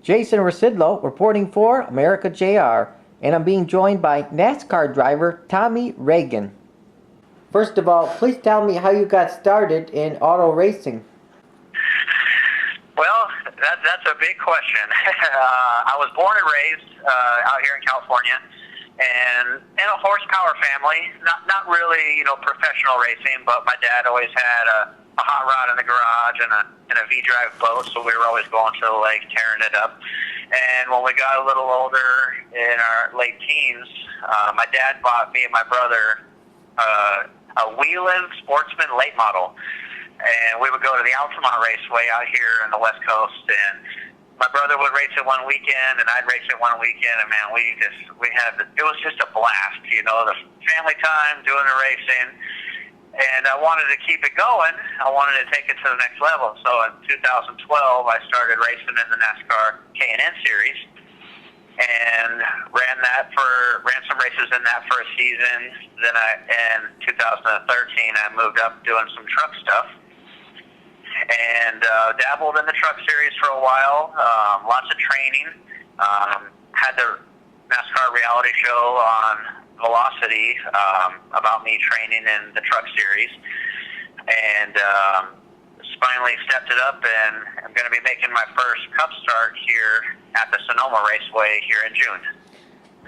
Jason Rzucidlo reporting for AmericaJR, and I'm being joined by NASCAR driver Tommy Regan. First of all, please tell me how you got started in auto racing. Well, that's a big question. I was born and raised out here in California, and in a horsepower family. Not really, professional racing, but my dad always had a hot rod in the garage and a V-drive boat, so we were always going to the lake, tearing it up. And when we got a little older, in our late teens, my dad bought me and my brother a Wheeling Sportsman late model. And we would go to the Sonoma Raceway out here in the West Coast, and my brother would race it one weekend, and I'd race it one weekend, and man, it was just a blast, the family time, doing the racing, and I wanted to keep it going. I wanted to take it to the next level. So in 2012, I started racing in the NASCAR K&N Series, and ran some races in that for a season. Then in 2013, I moved up doing some truck stuff, and dabbled in the truck series for a while. Lots of training. Had the NASCAR reality show on Velocity about me training in the truck series, and finally stepped it up, and I'm going to be making my first Cup start here at the Sonoma Raceway here in June.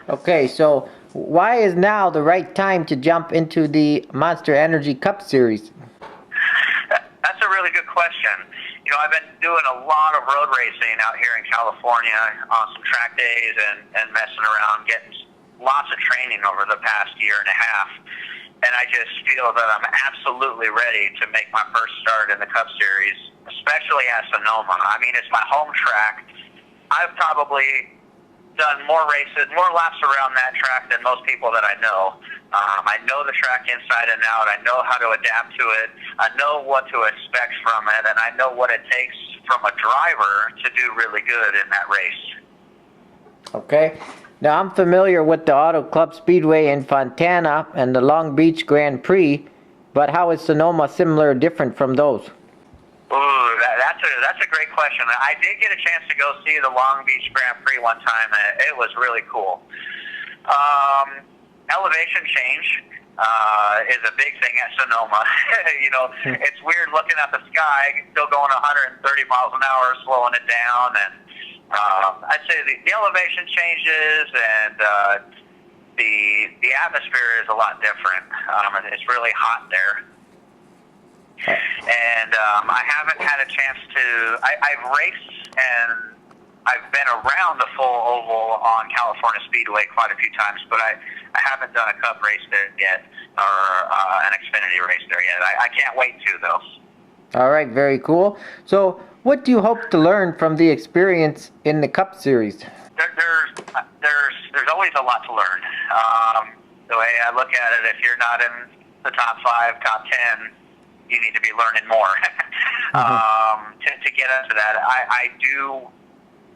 Okay, so why is now the right time to jump into the Monster Energy Cup Series? That's a really good question. I've been doing a lot of road racing out here in California on some track days and messing around, getting lots of training over the past year and a half. And I just feel that I'm absolutely ready to make my first start in the Cup Series, especially at Sonoma. I mean, it's my home track. I've probably done more laps around that track than most people that I know. I know the track inside and out. I know how to adapt to it. I know what to expect from it, and I know what it takes from a driver to do really good in that race. Okay. Now, I'm familiar with the Auto Club Speedway in Fontana and the Long Beach Grand Prix, but how is Sonoma similar or different from those? Ooh, that's a great question. I did get a chance to go see the Long Beach Grand Prix one time, and it was really cool. Elevation change is a big thing at Sonoma. It's weird looking at the sky, still going 130 miles an hour, slowing it down, and I'd say the elevation changes, and the atmosphere is a lot different. It's really hot there. And I haven't had a chance to. I've raced and I've been around the full oval on California Speedway quite a few times, but I haven't done a Cup race there yet, or an Xfinity race there yet. I can't wait to, though. All right, very cool. So, what do you hope to learn from the experience in the Cup Series? There's always a lot to learn. The way I look at it, if you're not in the top 5, top 10, you need to be learning more to get into that. I do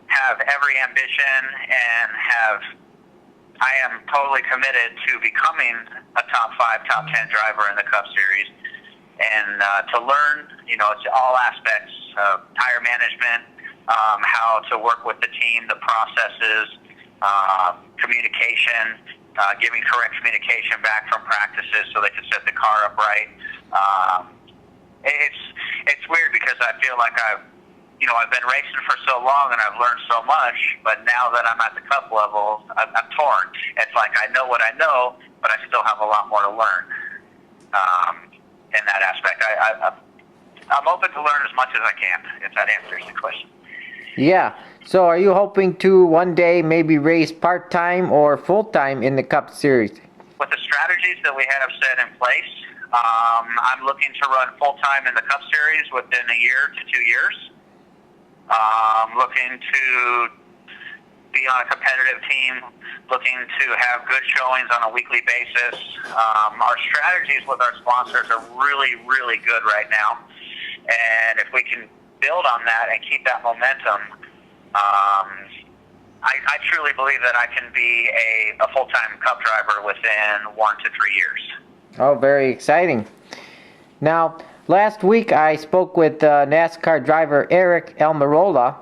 have every ambition, and I am totally committed to becoming a top 5, top 10 driver in the Cup Series, and to learn, it's all aspects of tire management, how to work with the team, the processes, communication, giving correct communication back from practices so they can set the car up right. It's weird because I feel like I've been racing for so long and I've learned so much, but now that I'm at the Cup level, I'm torn. It's like I know what I know, but I still have a lot more to learn in that aspect. I'm open to learn as much as I can, if that answers the question. Yeah. So are you hoping to one day maybe race part-time or full-time in the Cup Series? With the strategies that we have set in place, I'm looking to run full-time in the Cup Series within a year to 2 years. Looking to be on a competitive team, looking to have good showings on a weekly basis. Our strategies with our sponsors are really, really good right now. And if we can build on that and keep that momentum, I truly believe that I can be a full-time Cup driver within 1 to 3 years. Oh, very exciting. Now, last week I spoke with NASCAR driver Aric Almirola,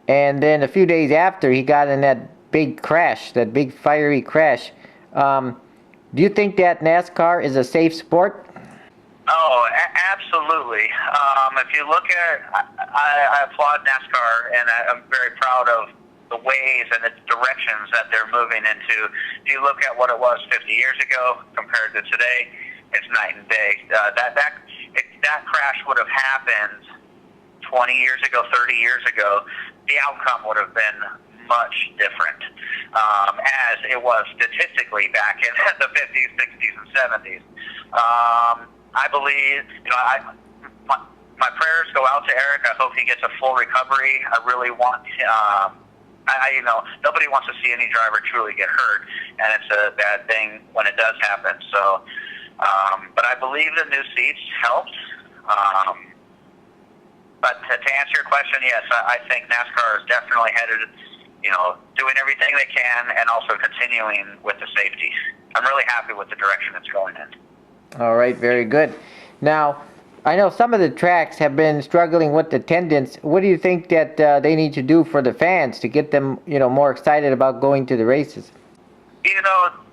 and then a few days after he got in that big crash, that big fiery crash. Do you think that NASCAR is a safe sport? Oh, absolutely. If you look at, I applaud NASCAR, and I'm very proud of the ways and the directions that they're moving into. If you look at what it was 50 years ago compared to today, it's night and day. If that crash would have happened 20 years ago, 30 years ago, the outcome would have been much different, as it was statistically back in the 50s, 60s, and 70s. I believe, my prayers go out to Aric. I hope he gets a full recovery. I really want, nobody wants to see any driver truly get hurt, and it's a bad thing when it does happen. So, but I believe the new seats helped. But to answer your question, yes, I think NASCAR is definitely headed, doing everything they can, and also continuing with the safety. I'm really happy with the direction it's going in. All right, very good. Now, I know some of the tracks have been struggling with attendance. What do you think that they need to do for the fans to get them, more excited about going to the races?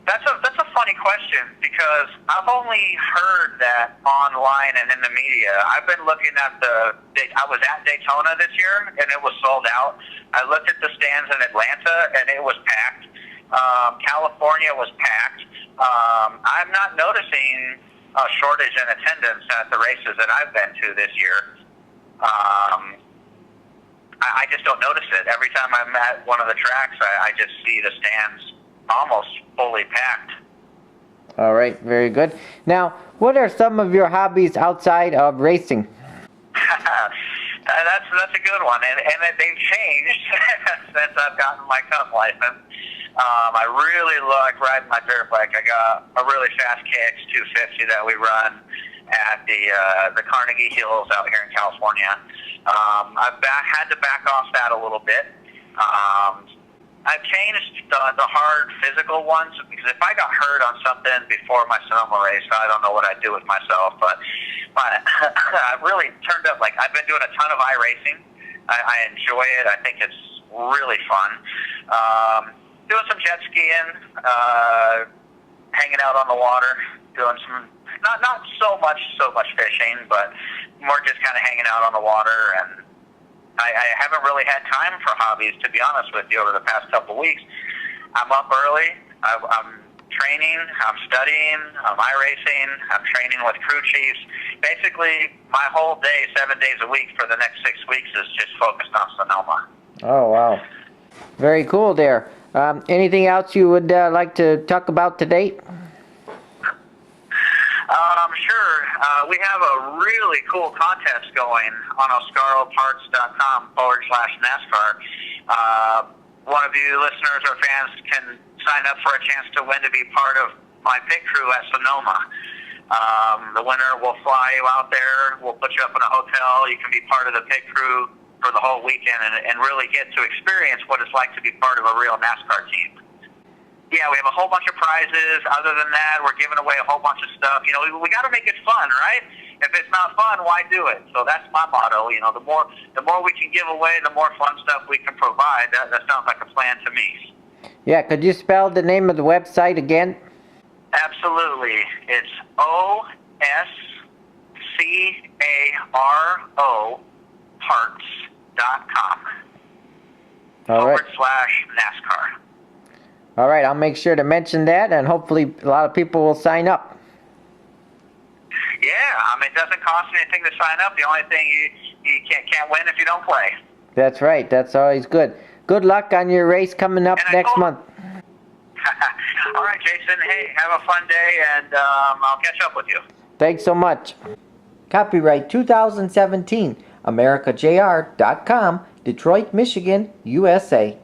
That's a funny question, because I've only heard that online and in the media. I've been looking at I was at Daytona this year, and it was sold out. I looked at the stands in Atlanta, and it was packed. California was packed. I'm not noticing a shortage in attendance at the races that I've been to this year. I just don't notice it. Every time I'm at one of the tracks, I just see the stands almost fully packed. All right, very good. Now, what are some of your hobbies outside of racing? That's a good one, and they've changed since I've gotten my Cup license. I really like riding my dirt bike. I got a really fast KX 250 that we run at the Carnegie Hills out here in California. I've had to back off that a little bit. I've changed the hard physical ones, because if I got hurt on something before my Sonoma race, I don't know what I'd do with myself. But I've really turned up, I've been doing a ton of iRacing. I enjoy it. I think it's really fun. Doing some jet skiing, hanging out on the water, doing some, not so much fishing, but more just kind of hanging out on the water. And I haven't really had time for hobbies, to be honest with you, over the past couple of weeks. I'm up early. I'm training. I'm studying. I'm iRacing. I'm training with crew chiefs. Basically, my whole day, 7 days a week for the next 6 weeks, is just focused on Sonoma. Oh, wow. Very cool there. Anything else you would like to talk about today? Sure. We have a really cool contest going on oscaroparts.com/NASCAR. One of you listeners or fans can sign up for a chance to win to be part of my pit crew at Sonoma. The winner will fly you out there. We'll put you up in a hotel. You can be part of the pit crew for the whole weekend and really get to experience what it's like to be part of a real NASCAR team. Yeah, we have a whole bunch of prizes. Other than that, we're giving away a whole bunch of stuff. We got to make it fun, right? If it's not fun, why do it? So that's my motto. The more we can give away, the more fun stuff we can provide. That sounds like a plan to me. Yeah, could you spell the name of the website again? Absolutely. It's OSCARO parts.com All right. /NASCAR. All right, I'll make sure to mention that, and hopefully a lot of people will sign up. Yeah, it doesn't cost anything to sign up. The only thing you can't win if you don't play. That's right. That's always good. Good luck on your race coming up next month. All right, Jason. Hey, have a fun day, and I'll catch up with you. Thanks so much. Copyright 2017, AmericaJR.com, Detroit, Michigan, USA.